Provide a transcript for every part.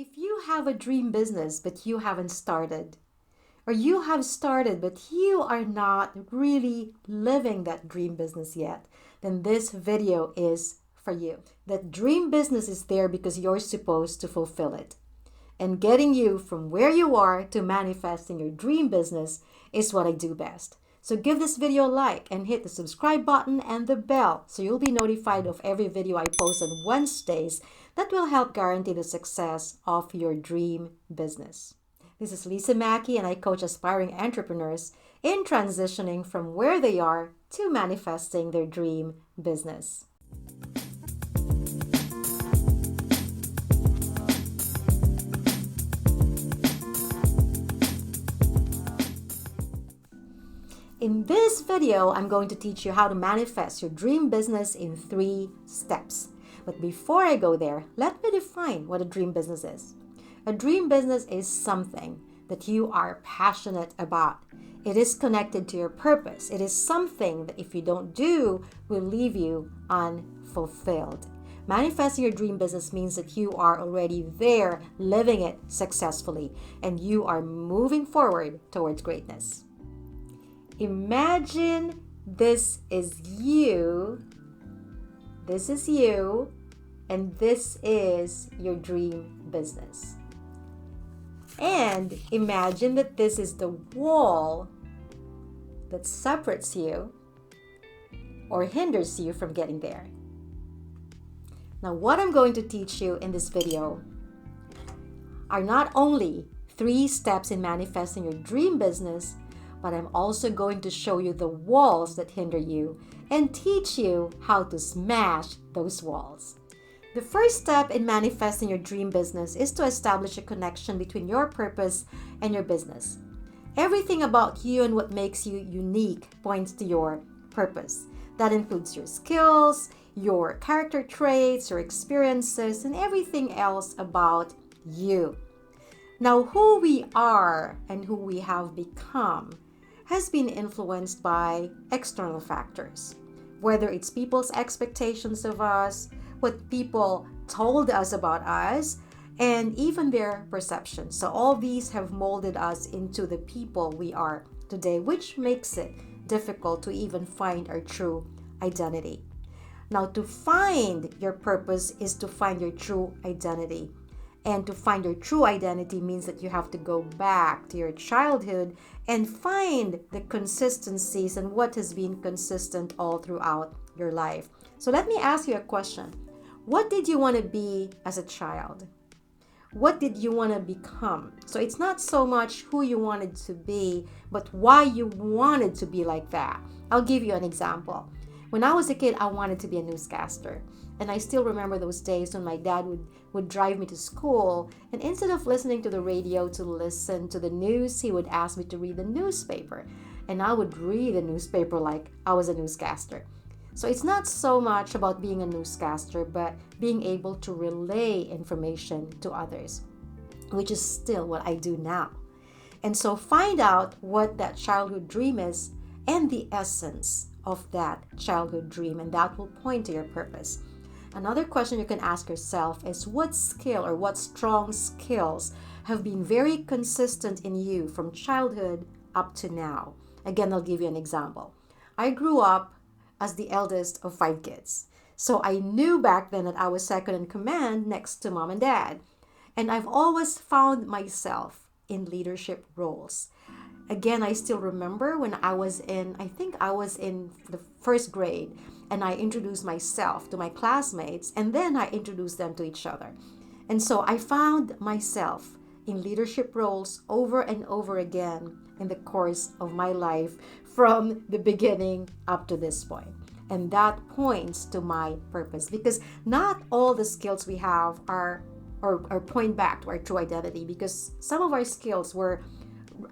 If you have a dream business but you haven't started, or you have started but you are not really living that dream business yet, then this video is for you. That dream business is there because you're supposed to fulfill it. And getting you from where you are to manifesting your dream business is what I do best. So give this video a like and hit the subscribe button and the bell so you'll be notified of every video I post on Wednesdays that will help guarantee the success of your dream business. This is Maki and I coach aspiring entrepreneurs in transitioning from where they are to manifesting their dream business. In this video, I'm going to teach you how to manifest your dream business in 3 steps. But before I go there, let me define what a dream business is. A dream business is something that you are passionate about. It is connected to your purpose. It is something that if you don't do, will leave you unfulfilled. Manifesting your dream business means that you are already there, living it successfully, and you are moving forward towards greatness. Imagine this is you, and this is your dream business. And imagine that this is the wall that separates you or hinders you from getting there. Now, what I'm going to teach you in this video are not only 3 steps in manifesting your dream business, but I'm also going to show you the walls that hinder you and teach you how to smash those walls. The first step in manifesting your dream business is to establish a connection between your purpose and your business. Everything about you and what makes you unique points to your purpose. That includes your skills, your character traits, your experiences, and everything else about you. Now, who we are and who we have become has been influenced by external factors, whether it's people's expectations of us, what people told us about us, and even their perceptions. So all these have molded us into the people we are today, which makes it difficult to even find our true identity. Now, to find your purpose is to find your true identity. And to find your true identity means that you have to go back to your childhood and find the consistencies and what has been consistent all throughout your life. So let me ask you a question. What did you want to be as a child? What did you want to become? So it's not so much who you wanted to be, but why you wanted to be like that. I'll give you an example. When I was a kid, I wanted to be a newscaster. And I still remember those days when my dad would drive me to school, and instead of listening to the radio to listen to the news, he would ask me to read the newspaper. And I would read the newspaper like I was a newscaster. So it's not so much about being a newscaster, but being able to relay information to others, which is still what I do now. And so find out what that childhood dream is and the essence of that childhood dream, and that will point to your purpose. Another question you can ask yourself is what skill or what strong skills have been very consistent in you from childhood up to now? Again, I'll give you an example. I grew up as the eldest of 5 kids. So I knew back then that I was second in command next to mom and dad. And I've always found myself in leadership roles. Again, I still remember when I was in the 1st grade, and I introduced myself to my classmates, and then I introduced them to each other. And so I found myself in leadership roles over and over again in the course of my life from the beginning up to this point. And that points to my purpose, because not all the skills we have are point back to our true identity, because some of our skills were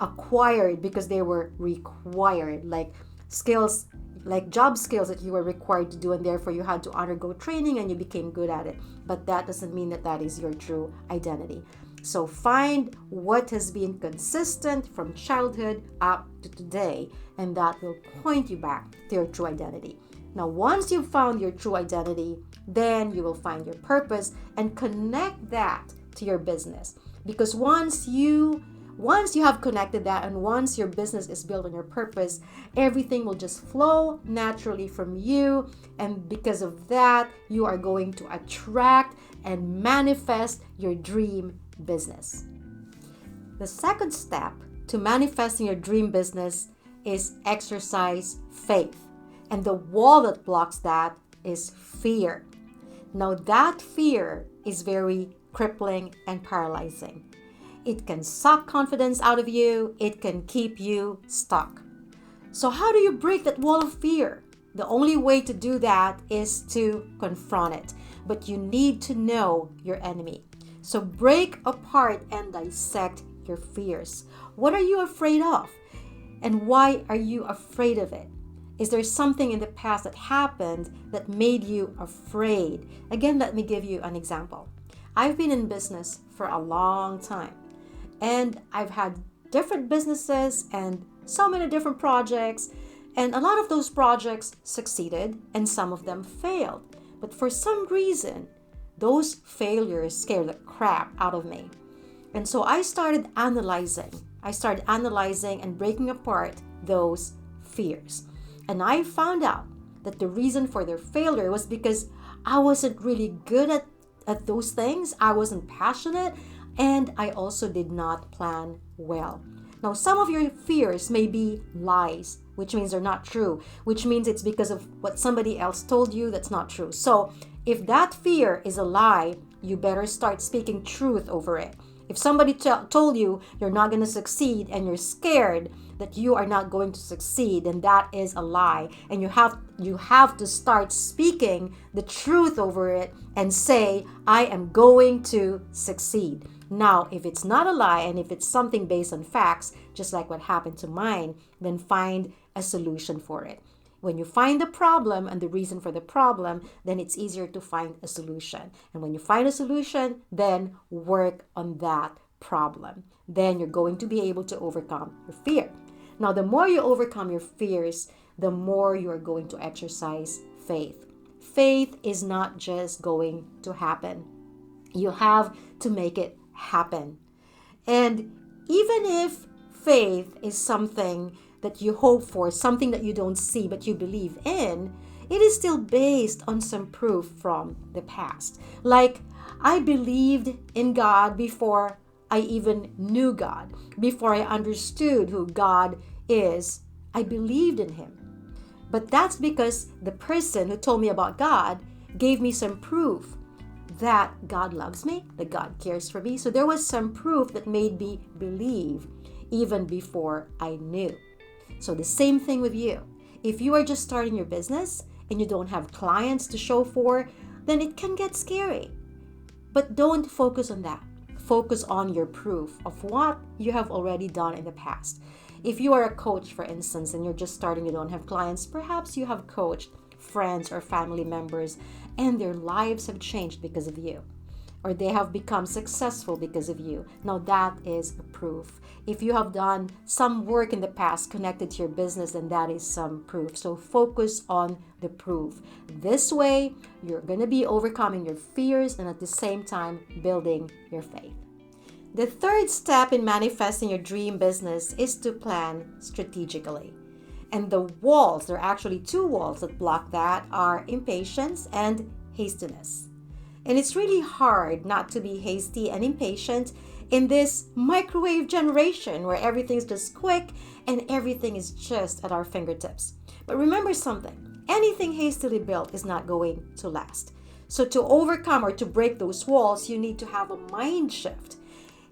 acquired because they were required, like skills, like job skills that you were required to do, and therefore you had to undergo training and you became good at it. But that doesn't mean that that is your true identity. So find what has been consistent from childhood up to today, and that will point you back to your true identity. Now, once you've found your true identity, then you will find your purpose and connect that to your business. Because once you have connected that, and once your business is built on your purpose, everything will just flow naturally from you. And because of that, you are going to attract and manifest your dream business. The second step to manifesting your dream business is exercise faith. And the wall that blocks that is fear. Now, that fear is very crippling and paralyzing. It can suck confidence out of you. It can keep you stuck. So how do you break that wall of fear? The only way to do that is to confront it. But you need to know your enemy. So break apart and dissect your fears. What are you afraid of? And why are you afraid of it? Is there something in the past that happened that made you afraid? Again, let me give you an example. I've been in business for a long time. And I've had different businesses and so many different projects. And a lot of those projects succeeded and some of them failed. But for some reason, those failures scared the crap out of me. And so I started analyzing and breaking apart those fears. And I found out that the reason for their failure was because I wasn't really good at those things. I wasn't passionate. And I also did not plan well. Now, some of your fears may be lies, which means they're not true, which means it's because of what somebody else told you that's not true. So if that fear is a lie, you better start speaking truth over it. If somebody told you you're not going to succeed and you're scared that you are not going to succeed, then that is a lie. And you have to start speaking the truth over it and say, I am going to succeed. Now, if it's not a lie and if it's something based on facts, just like what happened to mine, then find a solution for it. When you find the problem and the reason for the problem, then it's easier to find a solution. And when you find a solution, then work on that problem. Then you're going to be able to overcome your fear. Now, the more you overcome your fears, the more you are going to exercise faith. Faith is not just going to happen. You have to make it happen. And even if faith is something that you hope for, something that you don't see but you believe in, it is still based on some proof from the past. Like, I believed in God before I even knew God, before I understood who God is. I believed in Him. But that's because the person who told me about God gave me some proof that God loves me, that God cares for me. So there was some proof that made me believe even before I knew. So the same thing with you. If you are just starting your business and you don't have clients to show for, then it can get scary. But don't focus on that. Focus on your proof of what you have already done in the past. If you are a coach, for instance, and you're just starting, you don't have clients, perhaps you have coached friends or family members and their lives have changed because of you, or they have become successful because of you. Now that is a proof. If you have done some work in the past connected to your business, then that is some proof. So focus on the proof. This way, you're going to be overcoming your fears and at the same time building your faith. The third step in manifesting your dream business is to plan strategically. And the walls, there are actually two walls that block that, are impatience and hastiness. And it's really hard not to be hasty and impatient in this microwave generation where everything's just quick and everything is just at our fingertips. But remember something, anything hastily built is not going to last. So to overcome or to break those walls, you need to have a mind shift.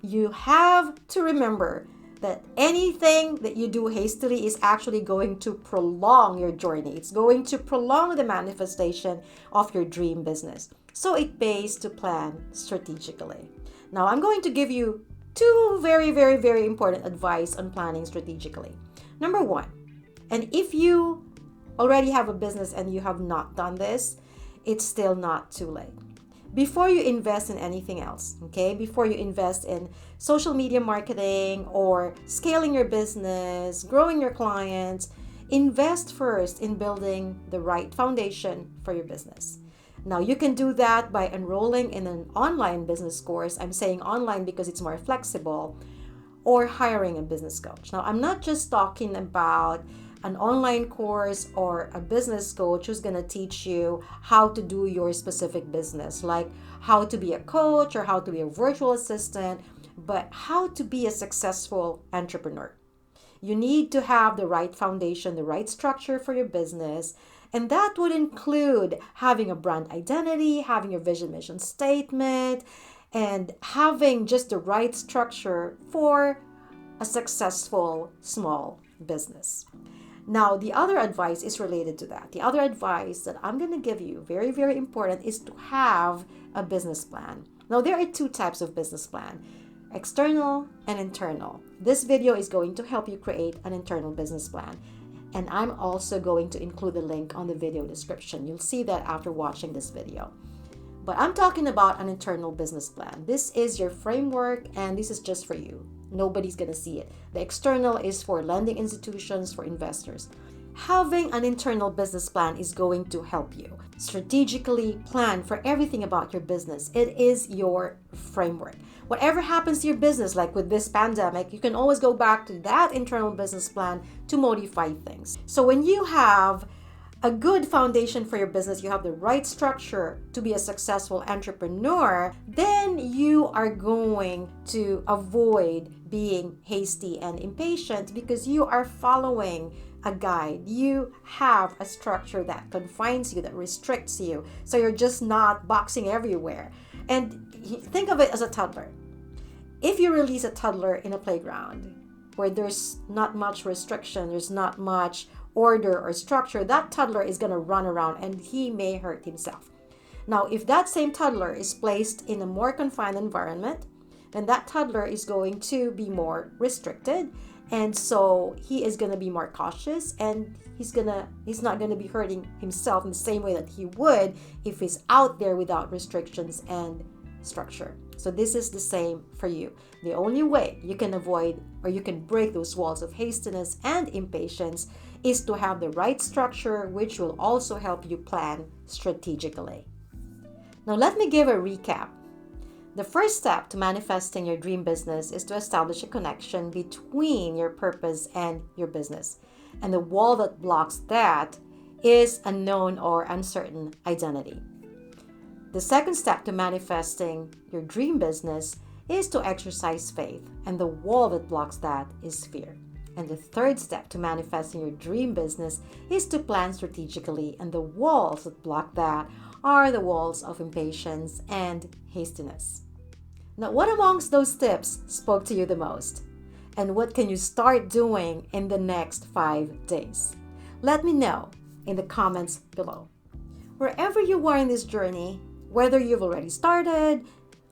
You have to remember that anything that you do hastily is actually going to prolong your journey. It's going to prolong the manifestation of your dream business. So it pays to plan strategically. Now, I'm going to give you two very, very, very important advice on planning strategically. Number one, and if you already have a business and you have not done this, it's still not too late. Before you invest in anything else, okay? Before you invest in social media marketing or scaling your business, growing your clients, invest first in building the right foundation for your business. Now, you can do that by enrolling in an online business course. I'm saying online because it's more flexible, or hiring a business coach. Now, I'm not just talking about an online course or a business coach who's going to teach you how to do your specific business, like how to be a coach or how to be a virtual assistant, but how to be a successful entrepreneur. You need to have the right foundation, the right structure for your business. And that would include having a brand identity, having your vision mission statement, and having just the right structure for a successful small business. Now, the other advice is related to that. The other advice that I'm going to give you, very, very important, is to have a business plan. Now, there are two types of business plan: external and internal. This video is going to help you create an internal business plan. And I'm also going to include the link on the video description. You'll see that after watching this video. But I'm talking about an internal business plan. This is your framework, and this is just for you. Nobody's going to see it. The external is for lending institutions, for investors. Having an internal business plan is going to help you strategically plan for everything about your business. It is your framework. Whatever happens to your business, like with this pandemic, you can always go back to that internal business plan to modify things. So when you have a good foundation for your business, you have the right structure to be a successful entrepreneur, then you are going to avoid being hasty and impatient because you are following a guide. You have a structure that confines you, that restricts you. So you're just not boxing everywhere. And think of it as a toddler. If you release a toddler in a playground where there's not much restriction, there's not much order or structure, that toddler is going to run around and he may hurt himself. Now, if that same toddler is placed in a more confined environment, then that toddler is going to be more restricted, and so he is going to be more cautious, and he's not going to be hurting himself in the same way that he would if he's out there without restrictions and structure. So this is the same for you. The only way you can avoid or you can break those walls of hastiness and impatience is to have the right structure, which will also help you plan strategically. Now, let me give a recap. The first step to manifesting your dream business is to establish a connection between your purpose and your business. And the wall that blocks that is a known or uncertain identity. The second step to manifesting your dream business is to exercise faith, and the wall that blocks that is fear. And the third step to manifesting your dream business is to plan strategically, and the walls that block that are the walls of impatience and hastiness. Now, what amongst those tips spoke to you the most? And what can you start doing in the next 5 days? Let me know in the comments below. Wherever you are in this journey, whether you've already started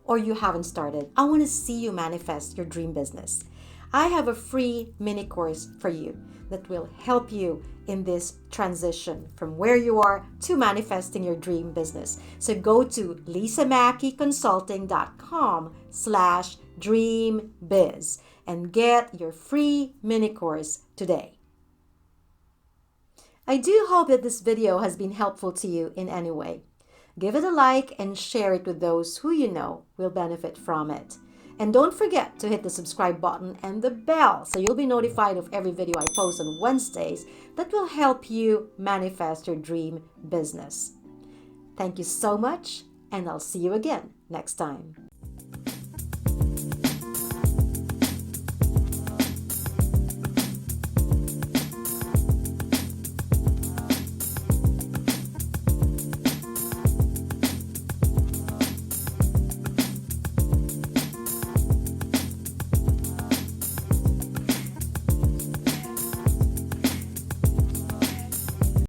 or you haven't started, I want to see you manifest your dream business. I have a free mini course for you that will help you in this transition from where you are to manifesting your dream business. So go to lisamakiconsulting.com/dreambiz and get your free mini course today. I do hope that this video has been helpful to you in any way. Give it a like and share it with those who you know will benefit from it. And don't forget to hit the subscribe button and the bell so you'll be notified of every video I post on Wednesdays that will help you manifest your dream business. Thank you so much, and I'll see you again next time.